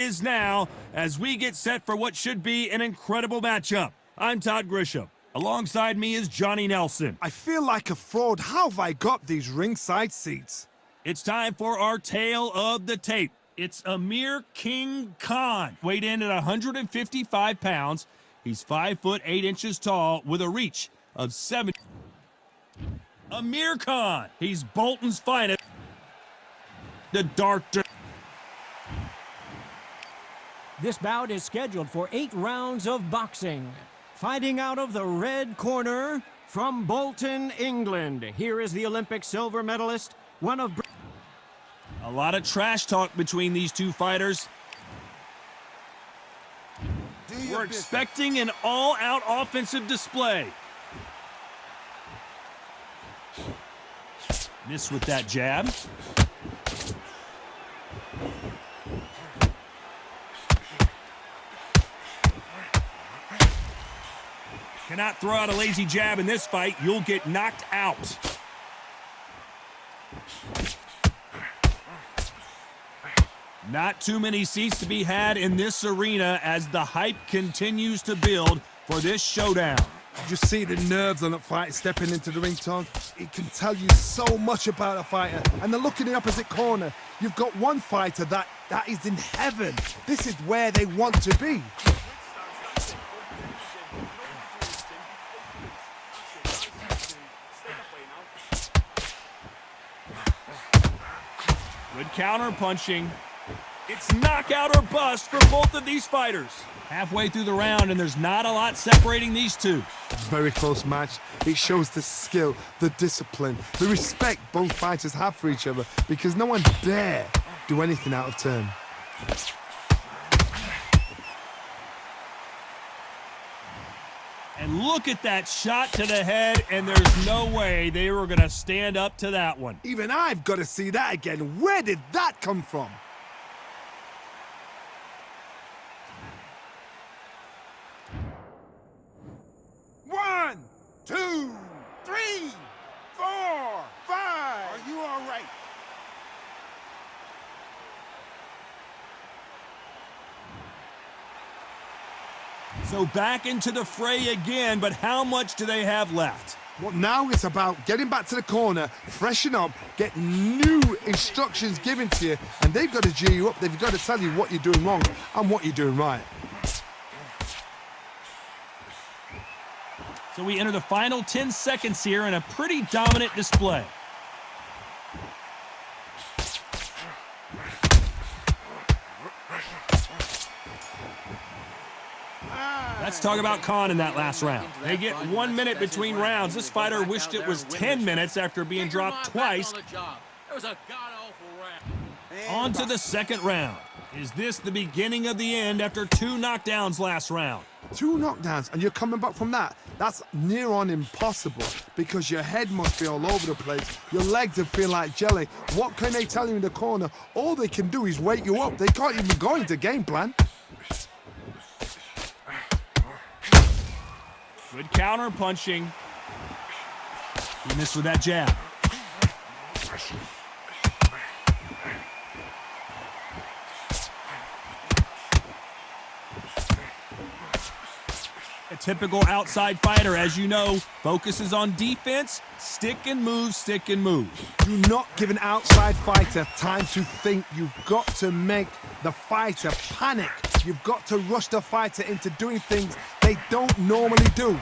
is now as we get set for what should be an incredible matchup. I'm Todd Grisham. Alongside me is Johnny Nelson. I feel like a fraud. How have I got these ringside seats? It's time for our tale of the tape. It's Amir King Khan, weighed in at 155 pounds. He's 5 foot 8 inches tall with a reach of 7. Amir Khan, he's Bolton's finest. The dark. This bout is scheduled for 8 rounds of boxing. Fighting out of the red corner from Bolton, England. Here is the Olympic silver medalist, one of... A lot of trash talk between these two fighters. We're expecting an all-out offensive display. Miss with that jab. Cannot throw out a lazy jab in this fight. You'll get knocked out. Not too many seats to be had in this arena as the hype continues to build for this showdown. You see the nerves on that fight stepping into the ring, Todd. It can tell you so much about a fighter. And then look in the opposite corner. You've got one fighter that is in heaven. This is where they want to be. Good counter punching. It's knockout or bust for both of these fighters. Halfway through the round, and there's not a lot separating these two. Very close match. It shows the skill, the discipline, the respect both fighters have for each other, because no one dare do anything out of turn. And look at that shot to the head, and there's no way they were going to stand up to that one. Even I've got to see that again. Where did that come from? One, two, three, 4, 5. Are you all right? So back into the fray again, but how much do they have left? Well, now it's about getting back to the corner, freshen up, get new instructions given to you, and they've got to G you up. They've got to tell you what you're doing wrong and what you're doing right. So we enter the final 10 seconds here in a pretty dominant display. Let's talk about Khan in that last round. They get 1 minute between rounds. This fighter wished it was 10 minutes after being dropped twice. On to the second round. Is this the beginning of the end after 2 knockdowns last round? 2 knockdowns, and you're coming back from that. That's near on impossible, because your head must be all over the place. Your legs will feel like jelly. What can they tell you in the corner? All they can do is wake you up. They can't even go into game plan. Good counter punching. He missed with that jab. A typical outside fighter, as you know, focuses on defense, stick and move, stick and move. Do not give an outside fighter time to think. You've got to make the fighter panic. You've got to rush the fighter into doing things they don't normally do.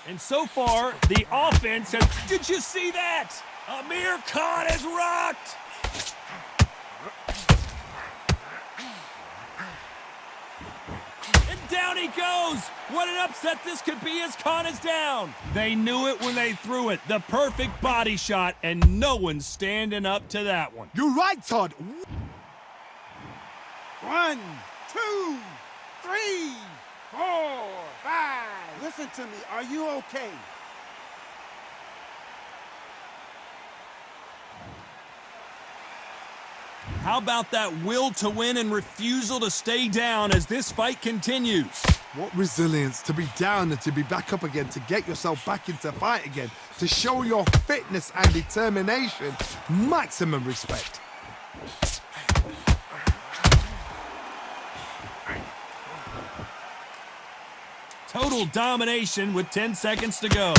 And so far, the offense has... Did you see that? Amir Khan is rocked! And down he goes! What an upset this could be as Khan is down! They knew it when they threw it. The perfect body shot, and no one's standing up to that one. You're right, Todd. 1, 2, 3, 4, 5. Listen to me. Are you okay? How about that will to win and refusal to stay down as this fight continues? What resilience to be down and to be back up again, to get yourself back into fight again, to show your fitness and determination. Maximum respect. Total domination with 10 seconds to go.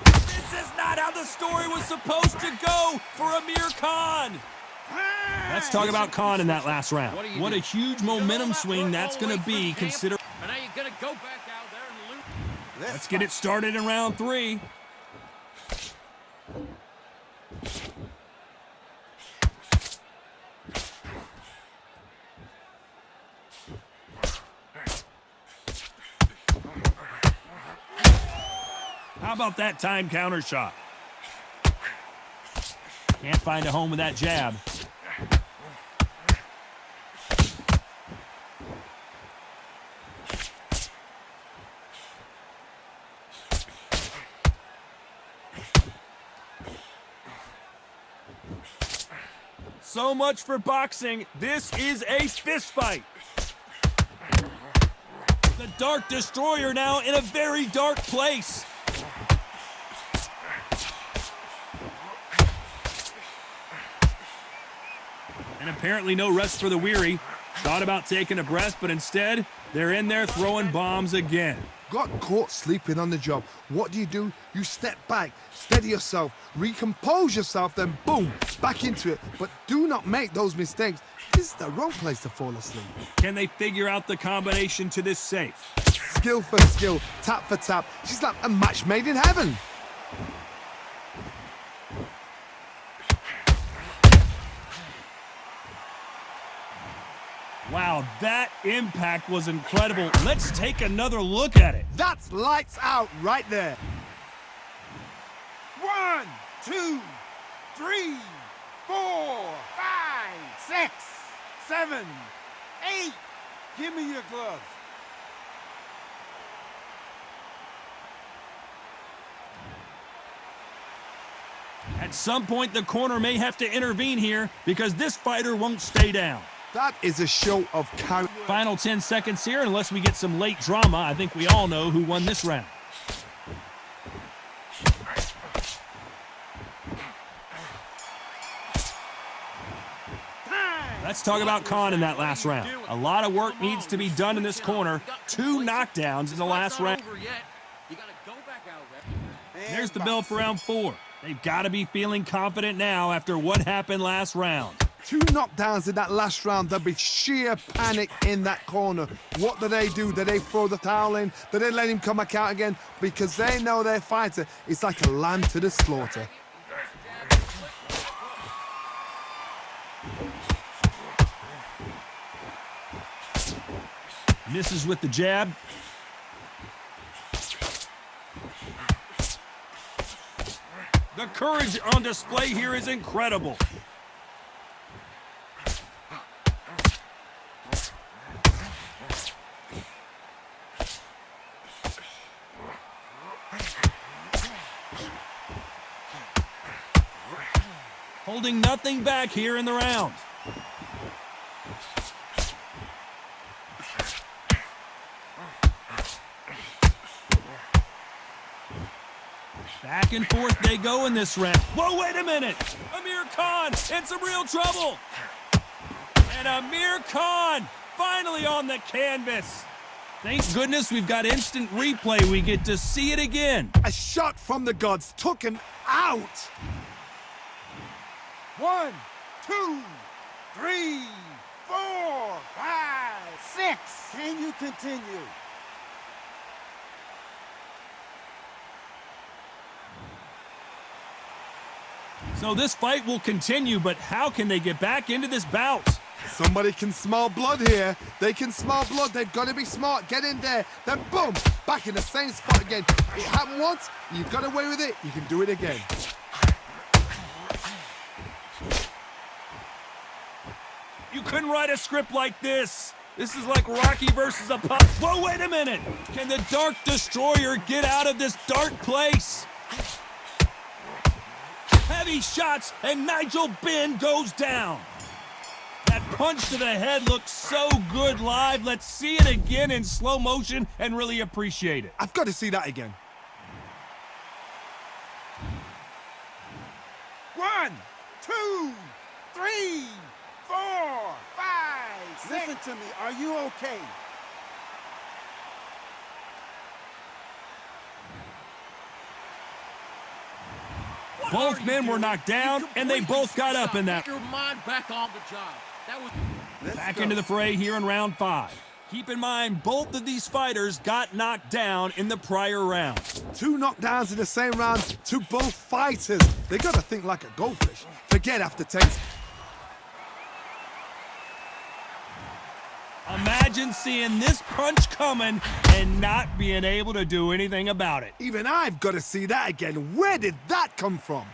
This is not how the story was supposed to go for Amir Khan. Let's talk about Khan in that last round. What a huge momentum swing that's going to be, considering. But now you got to go back out there and lose. Let's get it started in round 3. How about that time counter shot? Can't find a home with that jab. So much for boxing. This is a fist fight. The Dark Destroyer now in a very dark place. And apparently no rest for the weary. Thought about taking a breath, but instead, they're in there throwing bombs again. Got caught sleeping on the job. What do? You step back, steady yourself, recompose yourself, then boom, back into it. But do not make those mistakes. This is the wrong place to fall asleep. Can they figure out the combination to this safe? Skill for skill, tap for tap. She's like a match made in heaven. Wow, that impact was incredible. Let's take another look at it. That's lights out right there. 1, 2, 3, 4, 5, 6, 7, 8. Give me your gloves. At some point, the corner may have to intervene here because this fighter won't stay down. That is a show of character. Final 10 seconds here. Unless we get some late drama, I think we all know who won this round. Let's talk about Khan in that last round. A lot of work needs to be done in this corner. 2 knockdowns in the last round. There's the bell for round 4. They've got to be feeling confident now after what happened last round. 2 knockdowns in that last round. There'll be sheer panic in that corner. What do? Do they throw the towel in? Do they let him come back out again? Because they know their fighter is like a lamb to the slaughter. Misses with the jab. The courage on display here is incredible. Holding nothing back here in the round. Back and forth they go in this round. Whoa, wait a minute! Amir Khan in some real trouble! And Amir Khan finally on the canvas. Thank goodness we've got instant replay. We get to see it again. A shot from the gods took him out. 1, 2, 3, 4, 5, 6. Can you continue? So this fight will continue, but how can they get back into this bout? Somebody can smell blood here. They can smell blood. They've got to be smart. Get in there. Then boom, back in the same spot again. It happened once. You got away with it. You can do it again. You couldn't write a script like this. This is like Rocky versus a pup. Whoa, wait a minute. Can the Dark Destroyer get out of this dark place? Heavy shots, and Nigel Benn goes down. That punch to the head looks so good live. Let's see it again in slow motion and really appreciate it. I've got to see that again. 1, 2, 3, 4, 5, 6. Listen to me. Are you okay? Both men were knocked down, and they both got up in that. Get your mind back on the job. That was. Back into the fray here in round 5. Keep in mind, both of these fighters got knocked down in the prior round. 2 knockdowns in the same round to both fighters. They got to think like a goldfish. Forget aftertaste. Imagine seeing this punch coming and not being able to do anything about it. Even I've got to see that again. Where did that come from?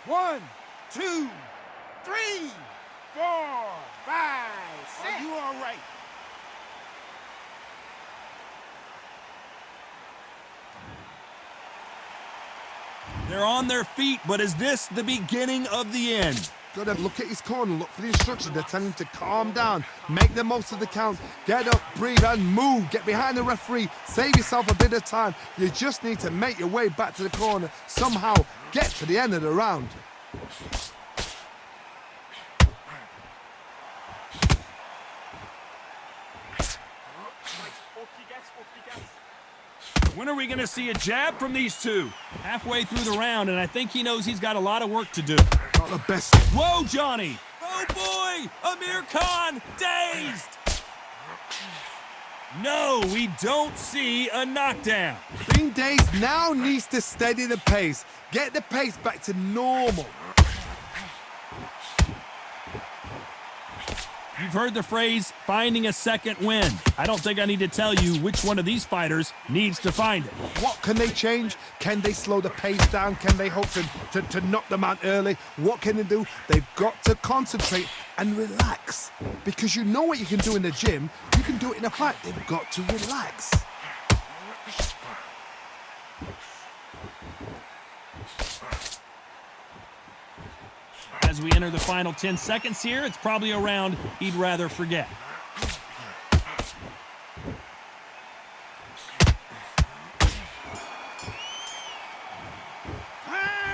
1, 2, 3, 4, 5, 6. Are you all right? They're on their feet, but is this the beginning of the end? Got to look at his corner, look for the instructions. They're telling him to calm down, make the most of the count, get up, breathe, and move. Get behind the referee, save yourself a bit of time. You just need to make your way back to the corner, somehow get to the end of the round. When are we going to see a jab from these two? Halfway through the round, and I think he knows he's got a lot of work to do. Not the best. Whoa, Johnny! Oh, boy! Amir Khan, dazed! No, we don't see a knockdown. Being dazed now needs to steady the pace. Get the pace back to normal. You've heard the phrase, finding a second wind. I don't think I need to tell you which one of these fighters needs to find it. What can they change? Can they slow the pace down? Can they hope to knock them out early? What can they do? They've got to concentrate and relax. Because you know what you can do in the gym, you can do it in a fight. They've got to relax. As we enter the final 10 seconds here, it's probably a round he'd rather forget.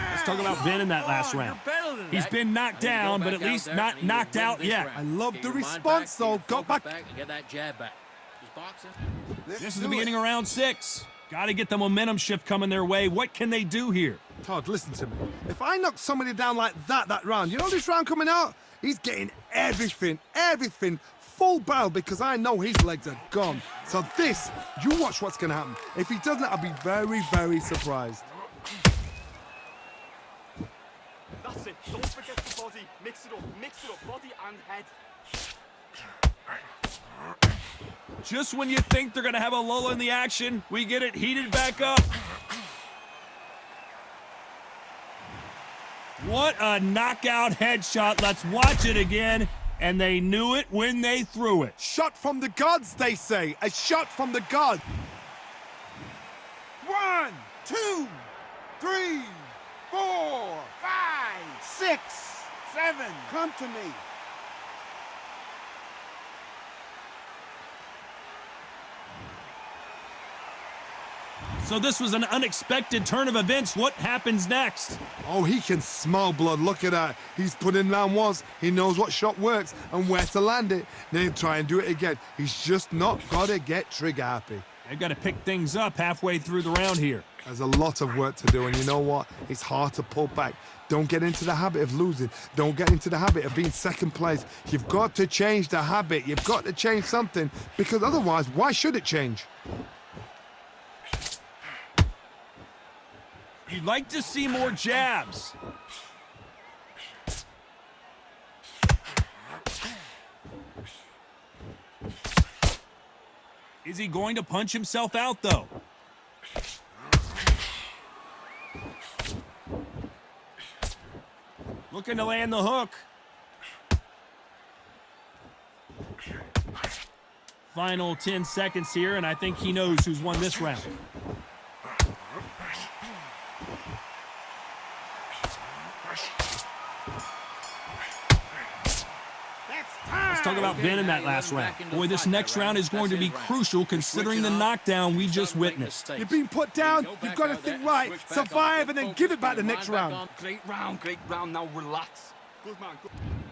Let's talk about Ben in that last round. He's been knocked down, but at least not knocked out yet. I love the response, though. Got back. And get that jab back. He's boxing. This is the beginning of round 6. Got to get the momentum shift coming their way. What can they do here? Todd, listen to me. If I knock somebody down like that round, you know this round coming out? He's getting everything, full barrel, because I know his legs are gone. So this, you watch what's going to happen. If he doesn't, I'll be very, very surprised. That's it. Don't forget the body. Mix it up, body and head. Just when you think they're going to have a lull in the action, we get it heated back up. What a knockout headshot. Let's watch it again. And they knew it when they threw it. Shot from the gods, they say. A shot from the gods. 1, 2, 3, 4, 5, 6, 7. Come to me. So this was an unexpected turn of events. What happens next? Oh, he can smell blood. Look at that. He's put in round once. He knows what shot works and where to land it. Then he'll try and do it again. He's just not got to get trigger happy. They've got to pick things up halfway through the round here. There's a lot of work to do, and you know what? It's hard to pull back. Don't get into the habit of losing. Don't get into the habit of being second place. You've got to change the habit. You've got to change something, because otherwise, why should it change? You'd like to see more jabs. Is he going to punch himself out, though? Looking to land the hook. Final 10 seconds here, and I think he knows who's won this round. Let's talk about Ben in that last round. Boy, this next round is going to be crucial considering the knockdown we just witnessed. You've been put down, you've got to think right, survive, and then give it back the next round. Great round, now relax. Good man.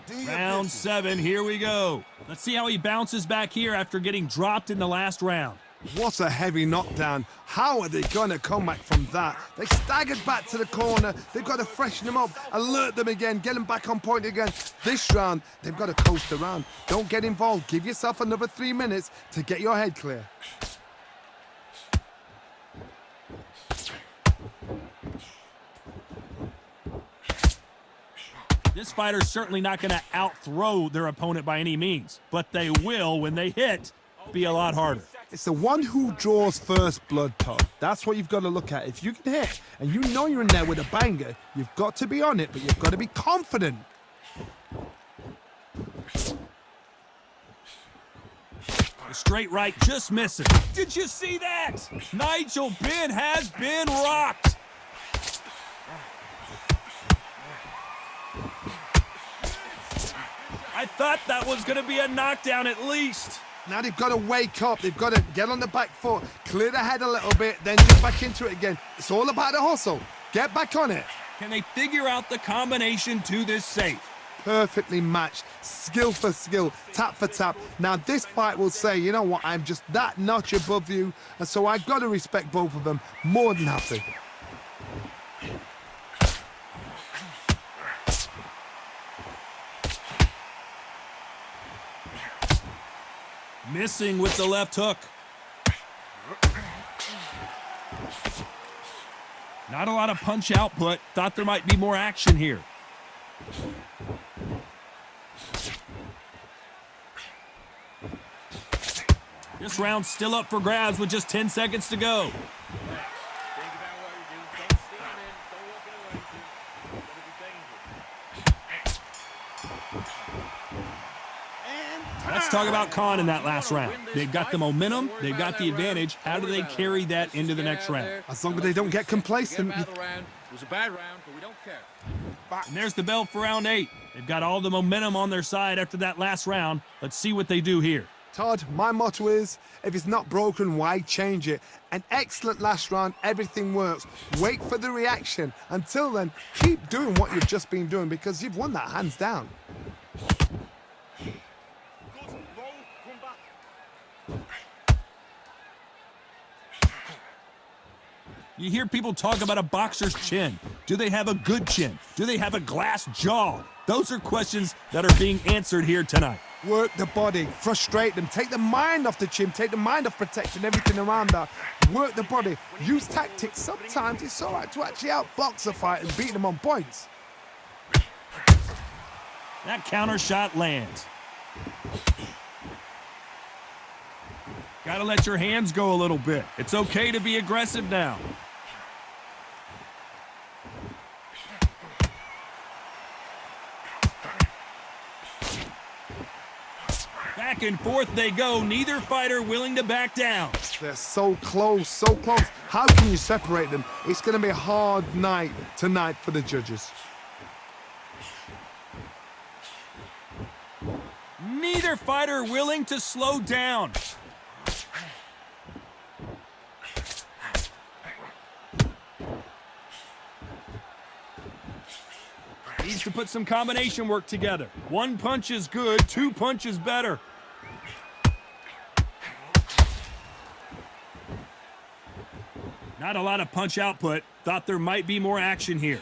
Do your Round business. 7, here we go. Let's see how he bounces back here after getting dropped in the last round. What a heavy knockdown. How are they going to come back from that? They staggered back to the corner. They've got to freshen them up, alert them again, get them back on point again. This round, they've got to coast around. Don't get involved. Give yourself another 3 minutes to get your head clear. This fighter's certainly not going to out-throw their opponent by any means, but they will, when they hit, be a lot harder. It's the one who draws first blood, Todd. That's what you've got to look at. If you can hit and you know you're in there with a banger, you've got to be on it, but you've got to be confident. The straight right just missing. Did you see that? Nigel Benn has been rocked. I thought that was going to be a knockdown at least. Now they've got to wake up. They've got to get on the back foot, clear the head a little bit, then get back into it again. It's all about the hustle. Get back on it. Can they figure out the combination to this safe? Perfectly matched, skill for skill, tap for tap. Now this fight will say, you know what, I'm just that notch above you, and so I've got to respect both of them more than happy. Missing with the left hook. Not a lot of punch output. Thought there might be more action here. This round's still up for grabs with just 10 seconds to go. Think about what you do. Don't stand in. Don't walk it away. It's gonna be dangerous. Let's talk about Khan in that last round. They've got the momentum, they've got the advantage. How do they carry that into the next round? As long as they don't get complacent. It was a bad round, but we don't care. And there's the bell for round 8. They've got all the momentum on their side after that last round. Let's see what they do here. Todd, my motto is, if it's not broken, why change it? An excellent last round, everything works. Wait for the reaction. Until then, keep doing what you've just been doing because you've won that hands down. Good roll, come back. You hear people talk about a boxer's chin. Do they have a good chin? Do they have a glass jaw? Those are questions that are being answered here tonight. Work the body, frustrate them, take the mind off the chin, take the mind off protecting everything around that. Work the body, use tactics. Sometimes it's all right to actually outbox a fight and beat them on points. That counter shot lands. Gotta let your hands go a little bit. It's okay to be aggressive now. Back and forth they go, neither fighter willing to back down. They're so close, so close. How can you separate them? It's going to be a hard night tonight for the judges. Neither fighter willing to slow down. Needs to put some combination work together. One punch is good, 2 punches better. Not a lot of punch output. Thought there might be more action here.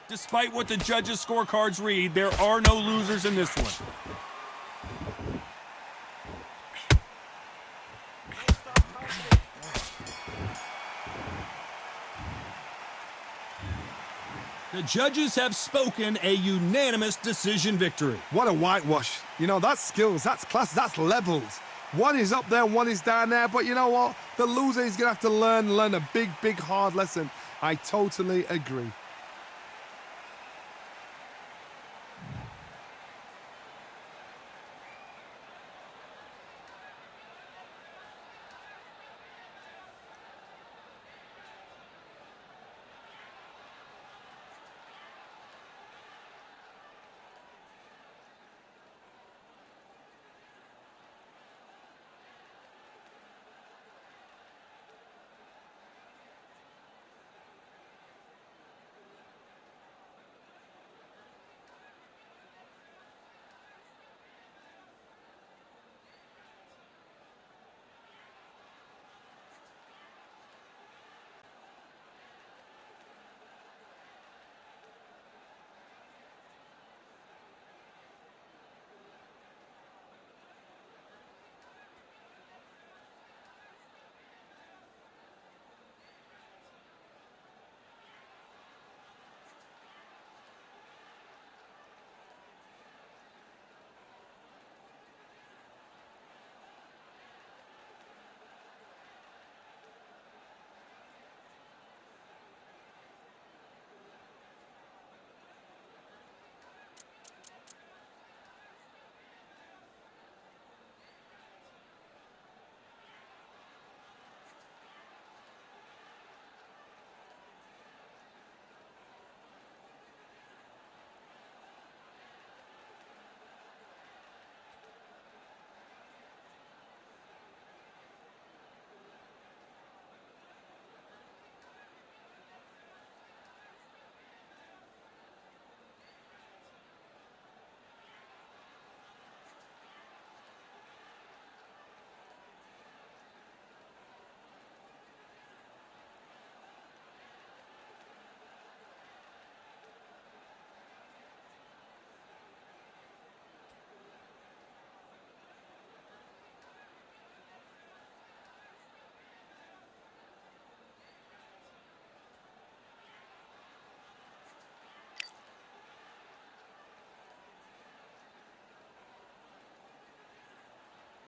Despite what the judges' scorecards read, there are no losers in this one. The judges have spoken, a unanimous decision victory. What a whitewash. You know, that's skills, that's class, that's levels. One is up there, one is down there, but you know what? The loser is going to have to learn a big, hard lesson. I totally agree.